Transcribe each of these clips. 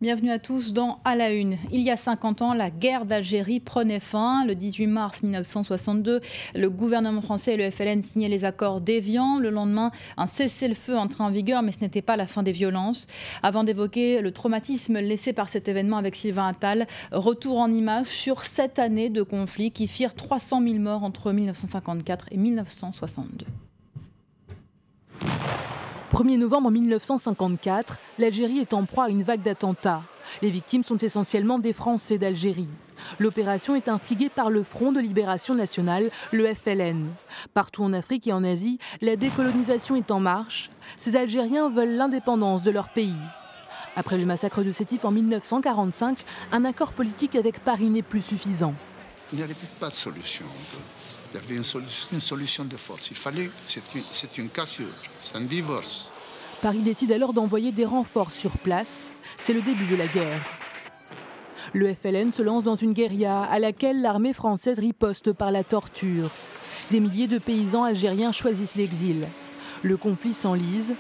Bienvenue à tous dans À la Une. Il y a 50 ans, la guerre d'Algérie prenait fin. Le 18 mars 1962, le gouvernement français et le FLN signaient les accords d'Évian. Le lendemain, un cessez-le-feu entrait en vigueur, mais ce n'était pas la fin des violences. Avant d'évoquer le traumatisme laissé par cet événement avec Sylvain Attal, retour en images sur 7 années de conflit qui firent 300 000 morts entre 1954 et 1962. 1er novembre 1954, l'Algérie est en proie à une vague d'attentats. Les victimes sont essentiellement des Français d'Algérie. L'opération est instigée par le Front de Libération Nationale, le FLN. Partout en Afrique et en Asie, la décolonisation est en marche. Ces Algériens veulent l'indépendance de leur pays. Après le massacre de Sétif en 1945, un accord politique avec Paris n'est plus suffisant. Il n'y avait pas de solution. Il y avait une solution de force. Il fallait, c'est une cassure, c'est un divorce. Paris décide alors d'envoyer des renforts sur place. C'est le début de la guerre. Le FLN se lance dans une guérilla à laquelle l'armée française riposte par la torture. Des milliers de paysans algériens choisissent l'exil. Le conflit s'enlise.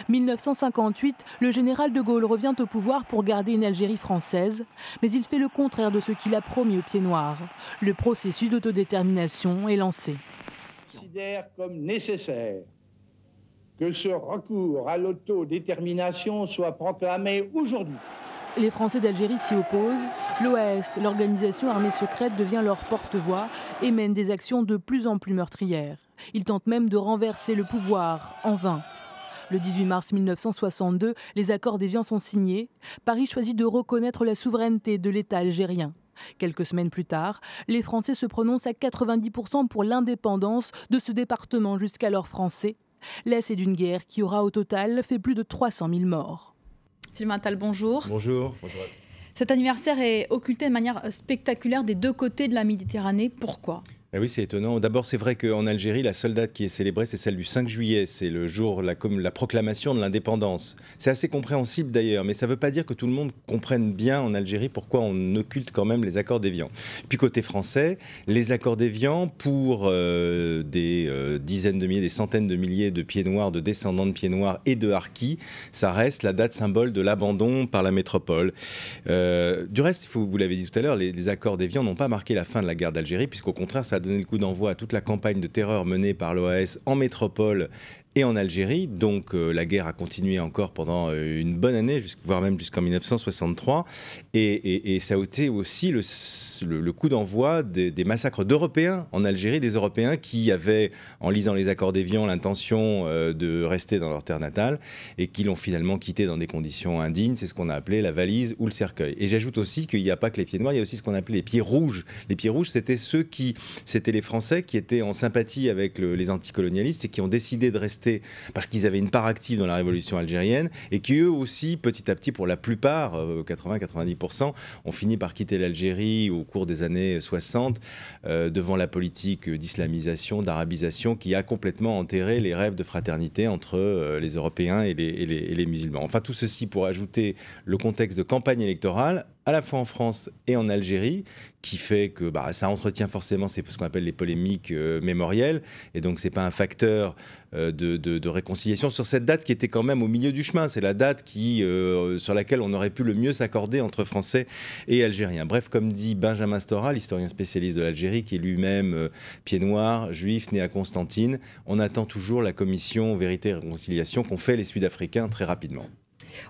1958, le général de Gaulle revient au pouvoir pour garder une Algérie française, mais il fait le contraire de ce qu'il a promis aux Pieds Noirs. Le processus d'autodétermination est lancé. Je considère comme nécessaire que ce recours à l'autodétermination soit proclamé aujourd'hui. Les Français d'Algérie s'y opposent. L'OAS, l'organisation armée secrète, devient leur porte-voix et mène des actions de plus en plus meurtrières. Ils tentent même de renverser le pouvoir, en vain. Le 18 mars 1962, les accords d'Évian sont signés. Paris choisit de reconnaître la souveraineté de l'État algérien. Quelques semaines plus tard, les Français se prononcent à 90% pour l'indépendance de ce département jusqu'alors français. L'essai d'une guerre qui aura au total fait plus de 300 000 morts. Sylvain Attal, bonjour. Bonjour. Cet anniversaire est occulté de manière spectaculaire des deux côtés de la Méditerranée. Pourquoi ? Ah oui, c'est étonnant. D'abord, c'est vrai qu'en Algérie, la seule date qui est célébrée, c'est celle du 5 juillet. C'est le jour, la proclamation de l'indépendance. C'est assez compréhensible d'ailleurs, mais ça ne veut pas dire que tout le monde comprenne bien en Algérie pourquoi on occulte quand même les accords d'Évian. Puis côté français, les accords d'Évian, pour des dizaines de milliers, des centaines de milliers de pieds noirs, de descendants de pieds noirs et de harkis, ça reste la date symbole de l'abandon par la métropole. Du reste, vous l'avez dit tout à l'heure, les accords d'Évian n'ont pas marqué la fin de la guerre d'Algérie, puisqu'au contraire, ça a donné le coup d'envoi à toute la campagne de terreur menée par l'OAS en métropole et en Algérie. Donc la guerre a continué encore pendant une bonne année, voire même jusqu'en 1963. Et ça a été aussi le coup d'envoi des massacres d'Européens en Algérie, des Européens qui avaient, en lisant les accords d'Évian, l'intention de rester dans leur terre natale et qui l'ont finalement quitté dans des conditions indignes. C'est ce qu'on a appelé la valise ou le cercueil. Et j'ajoute aussi qu'il n'y a pas que les pieds noirs, il y a aussi ce qu'on appelait les pieds rouges. Les pieds rouges, c'était les Français qui étaient en sympathie avec les anticolonialistes et qui ont décidé de rester parce qu'ils avaient une part active dans la révolution algérienne et qui eux aussi, petit à petit, pour la plupart, 80-90%, ont fini par quitter l'Algérie au cours des années 60 devant la politique d'islamisation, d'arabisation qui a complètement enterré les rêves de fraternité entre les Européens et les musulmans. Enfin, tout ceci pour ajouter le contexte de campagne électorale à la fois en France et en Algérie, qui fait que ça entretient forcément ce qu'on appelle les polémiques mémorielles, et donc c'est pas un facteur de réconciliation sur cette date qui était quand même au milieu du chemin. C'est la date sur laquelle on aurait pu le mieux s'accorder entre Français et Algériens. Bref, comme dit Benjamin Stora, l'historien spécialiste de l'Algérie, qui est lui-même pied noir, juif, né à Constantine, on attend toujours la commission Vérité et Réconciliation qu'ont fait les Sud-Africains très rapidement.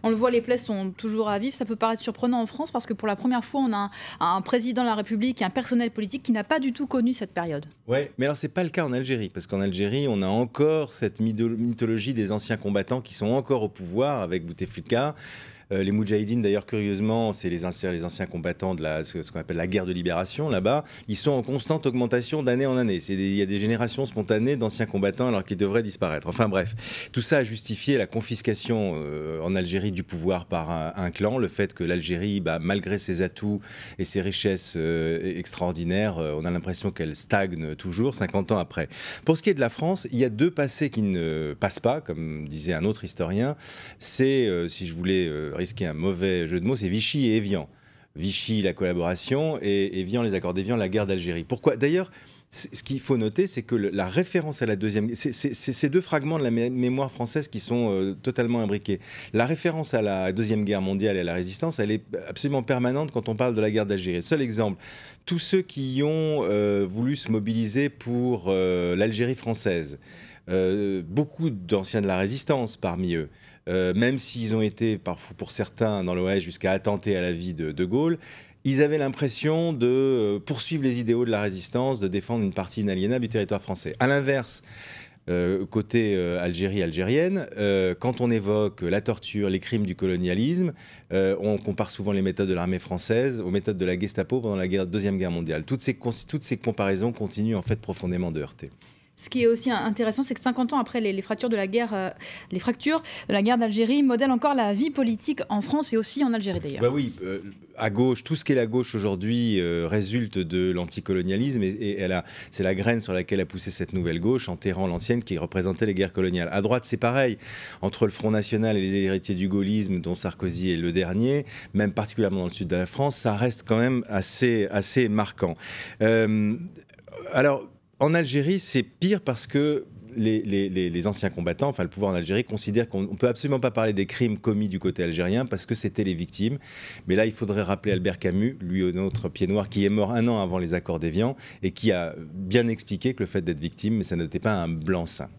On le voit, les plaies sont toujours à vivre. Ça peut paraître surprenant en France parce que pour la première fois, on a un président de la République et un personnel politique qui n'a pas du tout connu cette période. Oui, mais alors c'est pas le cas en Algérie, parce qu'en Algérie, on a encore cette mythologie des anciens combattants qui sont encore au pouvoir avec Bouteflika. Les Moudjahidines, d'ailleurs, curieusement, c'est les anciens combattants de ce qu'on appelle la guerre de libération, là-bas. Ils sont en constante augmentation d'année en année. Il y a des générations spontanées d'anciens combattants alors qu'ils devraient disparaître. Enfin bref, tout ça a justifié la confiscation en Algérie du pouvoir par un clan, le fait que l'Algérie, malgré ses atouts et ses richesses extraordinaires, on a l'impression qu'elle stagne toujours 50 ans après. Pour ce qui est de la France, il y a deux passés qui ne passent pas, comme disait un autre historien. C'est, si je voulais risquer un mauvais jeu de mots, c'est Vichy et Évian. Vichy, la collaboration, et Évian, les accords d'Évian, la guerre d'Algérie. Pourquoi ? D'ailleurs, ce qu'il faut noter, c'est que la référence à la deuxième... C'est ces deux fragments de la mémoire française qui sont totalement imbriqués. La référence à la Deuxième Guerre mondiale et à la résistance, elle est absolument permanente quand on parle de la guerre d'Algérie. Seul exemple, tous ceux qui ont voulu se mobiliser pour l'Algérie française, beaucoup d'anciens de la résistance parmi eux, même s'ils ont été, pour certains, dans l'OAS jusqu'à attenter à la vie de Gaulle, ils avaient l'impression de poursuivre les idéaux de la résistance, de défendre une partie inaliénable du territoire français. À l'inverse, côté Algérie algérienne, quand on évoque la torture, les crimes du colonialisme, on compare souvent les méthodes de l'armée française aux méthodes de la Gestapo pendant la Deuxième Guerre mondiale. Toutes ces comparaisons continuent en fait profondément de heurter. Ce qui est aussi intéressant, c'est que 50 ans après les fractures de la guerre d'Algérie modèlent encore la vie politique en France et aussi en Algérie d'ailleurs. Bah oui, à gauche, tout ce qu'est la gauche aujourd'hui résulte de l'anticolonialisme et c'est la graine sur laquelle a poussé cette nouvelle gauche, enterrant l'ancienne qui représentait les guerres coloniales. À droite, c'est pareil, entre le Front National et les héritiers du gaullisme, dont Sarkozy est le dernier, même particulièrement dans le sud de la France, ça reste quand même assez marquant. Alors, en Algérie, c'est pire parce que les anciens combattants, enfin le pouvoir en Algérie, considèrent qu'on ne peut absolument pas parler des crimes commis du côté algérien parce que c'était les victimes. Mais là, il faudrait rappeler Albert Camus, lui notre pied noir, qui est mort 1 an avant les accords d'Évian et qui a bien expliqué que le fait d'être victime, mais ça n'était pas un blanc-seing.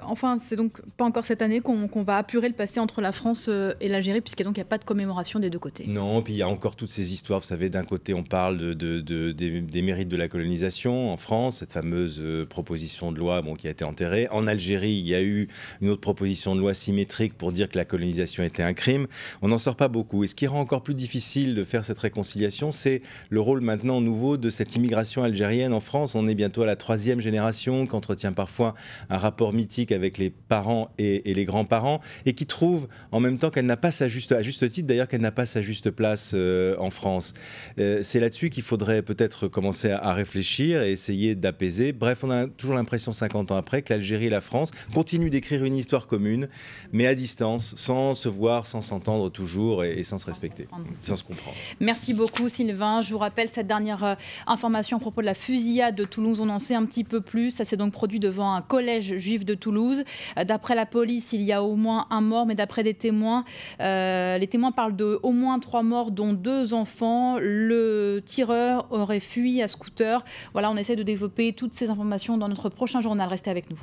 Enfin, c'est donc pas encore cette année qu'on va apurer le passé entre la France et l'Algérie, puisqu'il n'y a pas de commémoration des deux côtés. Non, puis il y a encore toutes ces histoires. Vous savez, d'un côté, on parle des mérites de la colonisation en France, cette fameuse proposition de loi qui a été enterrée. En Algérie, il y a eu une autre proposition de loi symétrique pour dire que la colonisation était un crime. On n'en sort pas beaucoup. Et ce qui rend encore plus difficile de faire cette réconciliation, c'est le rôle maintenant nouveau de cette immigration algérienne en France. On est bientôt à la 3e génération qu'entretient parfois un rapport mythique avec les parents et les grands-parents et qui trouve en même temps qu'elle n'a pas à juste titre d'ailleurs, qu'elle n'a pas sa juste place en France. C'est là-dessus qu'il faudrait peut-être commencer à réfléchir et essayer d'apaiser. Bref, on a toujours l'impression 50 ans après que l'Algérie et la France continuent d'écrire une histoire commune, mais à distance, sans se voir, sans s'entendre toujours et sans se respecter, sans se comprendre. Merci beaucoup Sylvain. Je vous rappelle cette dernière information à propos de la fusillade de Toulouse. On en sait un petit peu plus. Ça s'est donc produit devant un collège juif de Toulouse. D'après la police, il y a au moins un mort, mais d'après des témoins, les témoins parlent de au moins 3 morts, dont 2 enfants. Le tireur aurait fui à scooter. Voilà, on essaie de développer toutes ces informations dans notre prochain journal. Restez avec nous.